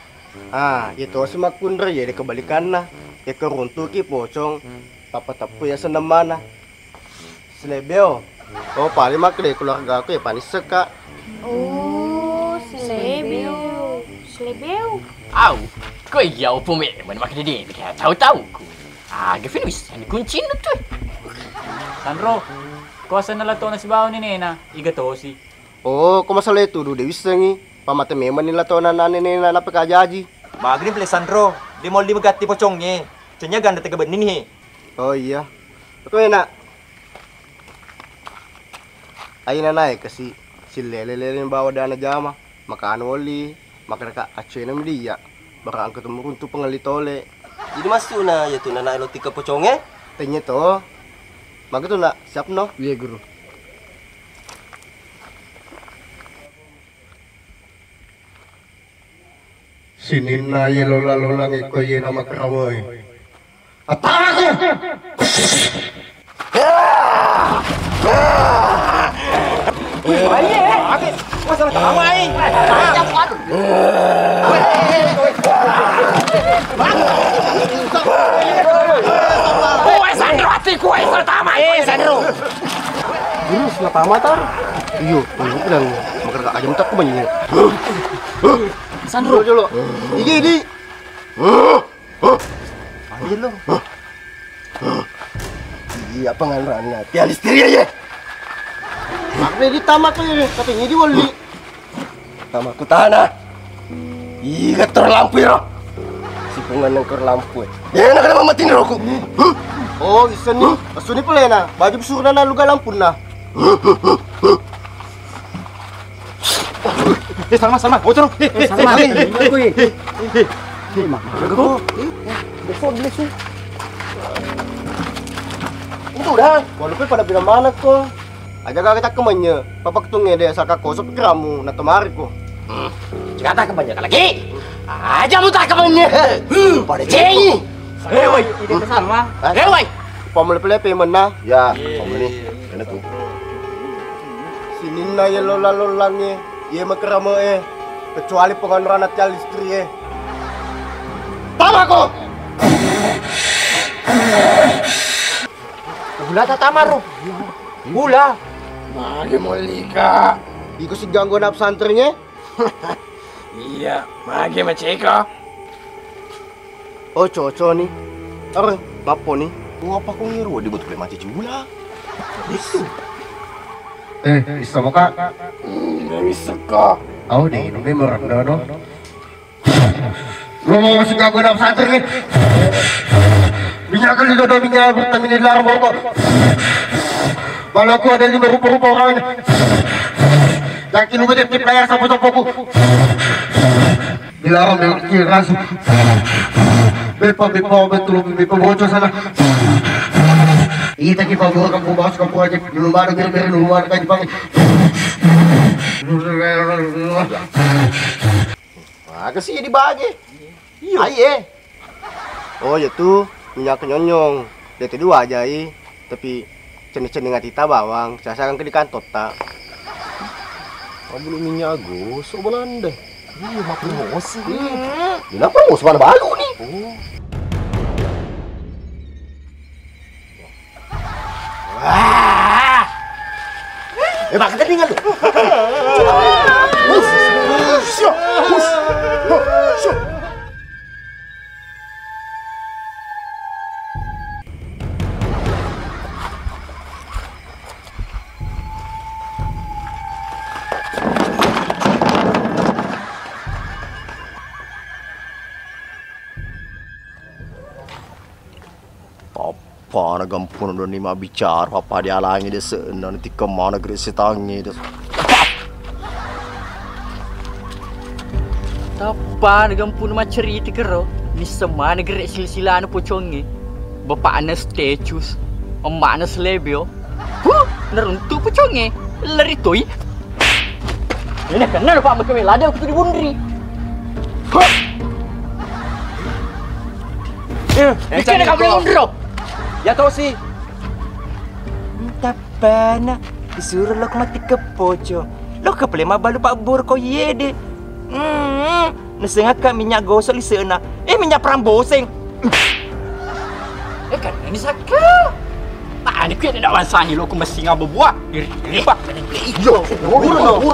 Itu si makundra ya dikebalikan na. Ya keruntu ki pocong. Papa tapu ya senamana. Selebeo. Oh, paling makle keluarga aku ya panis seka. Oh, selebeo. Au, kau iya apa mana makan dia? Tahu ku. Gavin wis, ani kunci na tu. Sandro, kau asal nalato na si Bao ni Nena, iga to si. Oh, kau masalah itu dulu Dewi sengi. Pamate memang nila to na nena napakajaji. Magri pala Sandro, di mall di magati pocongnya. Cenya ganda taga bening he. Oh iya. Betul nak. Ayun na kasi si lele yang bawa dana jama. Makan oli, makan ka acuy na dia. Baka ang ketemu untuk pengalitole. Jadi masuk na ya tu na ilo tika pocongnya. Tanya to. Maka tu nak siap no? Iya guru. Sinin na ye lola ngiko ye nama kerawoy. Atang aku! Masalah kamu aing. Sandro hatiku, pertama. Sandro. Guru setelah tamat tar. Iyo, aku bilang makan ka ayam tak kebanyakan. Sandro jolo. Ini. Ayo lo. Iya penganrannya. Tiada istri aja. Makna di tamat tuh ya, katanya di wali. Tamat ku tanah. Iya terlampu ya. Si pengen nengker lampu. Ya nak kena mati rokok. Oh, isa ni. Aso ni pala na. Baju besur na lugar lampu na. Salma. Bocor. Salma. Aku ye. Mak. Aku. Besok. Udah. Walaupun pada bilang mana kok. Aja kita kemanya, papa ketungnya deh asal kakak keramu, na temari ko. Jika tak kebanyakan lagi, aja lu tak kebanyakan. Pada cengi. Hewai, ini kesan mah. Hewai. Pamule-pele mana? Ya, pamule. Kena tu. Sini na ye lola-lolangnya, ye makeramu kecuali pengonoran at istri Tama ko! Gula tatamaru. Gula. Magi molika. Iko si ganggu na pesantrennya? Iya, magi maceka. Oh, coco nih. Are, ngapo nih? Ngapa kau ngiru di butuh mati jula? Itu. Bisa mo ka? Bisa ka. Ako di inom may maranda, no? Ngomong si ganggu na pesantren eh. Binyakan dito daw niya bertamin nilarang mo ko. Malah aku ada 5 rupa-rupa orangnya. Yang kilometer layar sapu-sapu. Dilarang dengan kecil rasu. Bepa betul bocor sana. Kita kita bawa kampung bahas kampung aja. Belum ada kira-kira rumah kan Jepang. Wah, kesini dibagi. Iya. Oh, ya tuh minyak nyonyong. Dia tadi wajai, tapi cendeng-cendeng atita bawang, saya akan ke di kantor tak. Belum minyak go, so Belanda. Iya, makin mosi. Kenapa mau mana balu nih? Bang keningan lu. Apa na gampun udah ni mah bicara apa dia halangi dia seena nanti kemana gerisi tangi dia. Tapa gampun mah cerita kero. Ni semua negeri silsilah anu pocongi. Bapak ana statues, emak ana selebio. Neruntu pocongi. Lari toy. Ini kena Pak Makawela ada aku di bundri. Ikan kamu yang undro. Ya tahu sih. Tapana disuruh lo mati ke pocong. Lo ke pelema balu Pak Bur kau ye de. Nesengah ka minyak gosok di sana. Minyak perang boseng. Kan ini sakit. Ah, ni kena nak wansani lo aku mesti ngapa buat. Iri Pak. Yo, urno.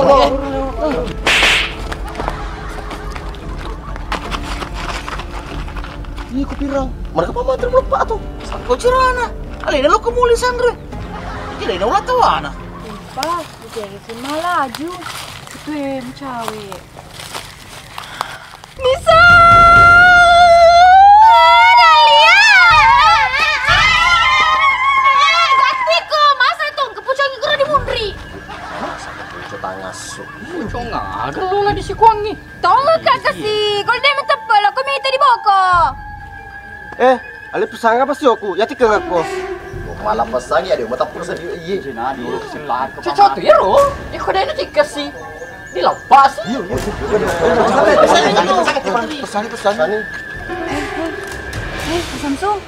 Ini aku pirang. Mereka pa mantra melepak tu. Kau cerana. Alena lo kemuli Sandra. Jadi Alena ulah tahu ana. Pak, jadi semua laju. Itu cawe. Nisa! Dalia! Gatiko, masa itu kepucangi kira di mundri. Kita ngasuh. Pucong agak lo lah di si kuangi. Tolong kak kasih. Kalau dia mentepel, aku minta di boko. Ale pesan apa sih aku? Ya tikeng aku. Malah pesan ya dia mata pulsa di iye. Jenadi selat ke. Sesuatu ya ro. Ya kau dah nanti kasih. Dilepas. Pesan. Samsung.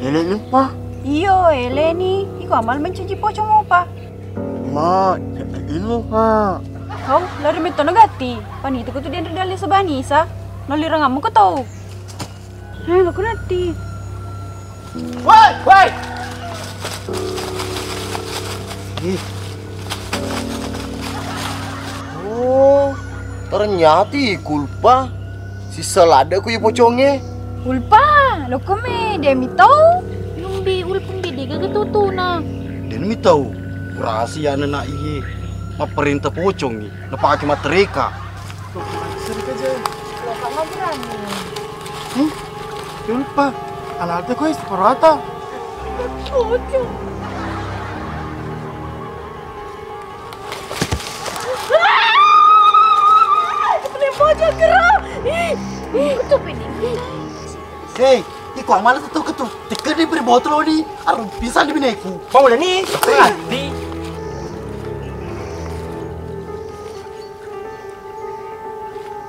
Ele lupa. Iyo, ele ni. Iko amal mencuci pocong mo pa. Ma, ini ha. Kau lari meto nagati. Panito ko tu dia dali sa banisa. Nalirang amo ko tau. Aku nanti. Woi. Oh, ternyata kulpa. Si selada ku pocongnya. Ulpa, lo kome dia mi tau. Lumbi ulpung gede gak tutuna. Dia mi tahu. Rahasia na iye. Maperintah pocong ni. Napaki matrika. Kulpa. Anak ko is parata. Pocong. Pocong gerak. Itu ini. Hei, iko malas tu ketu. Tikar ni beri botol ni. Aru bisa di bineku. Mau lah ni. Berarti.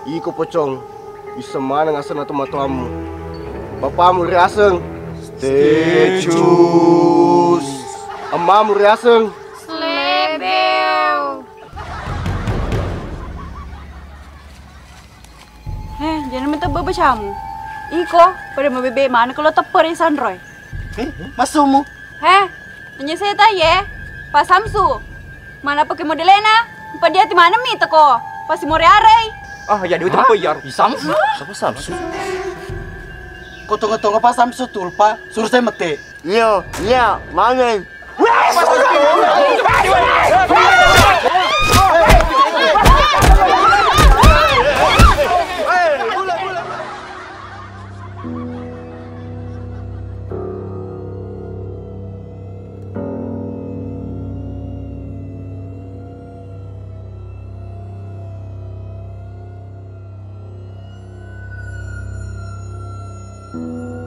Iko pocong. Bisa mana ngasan atau matamu. Bapamu riaseng. Statues. Amamu riaseng. Slebeu. Jangan minta babacamu. Iko, pada mau bebe mana kalau tepar San Roy. Masumu. Nanya saya tanya, Pak Samsu. Mana pakai modelena? Pak dia di mana mi teko? Pasti mau rearei. Ah, ya dia apa ya? Samsu? Siapa Samsu? Kau tunggu Pak Samsu tulpa. Suruh saya mete. Ya, mana? Thank you.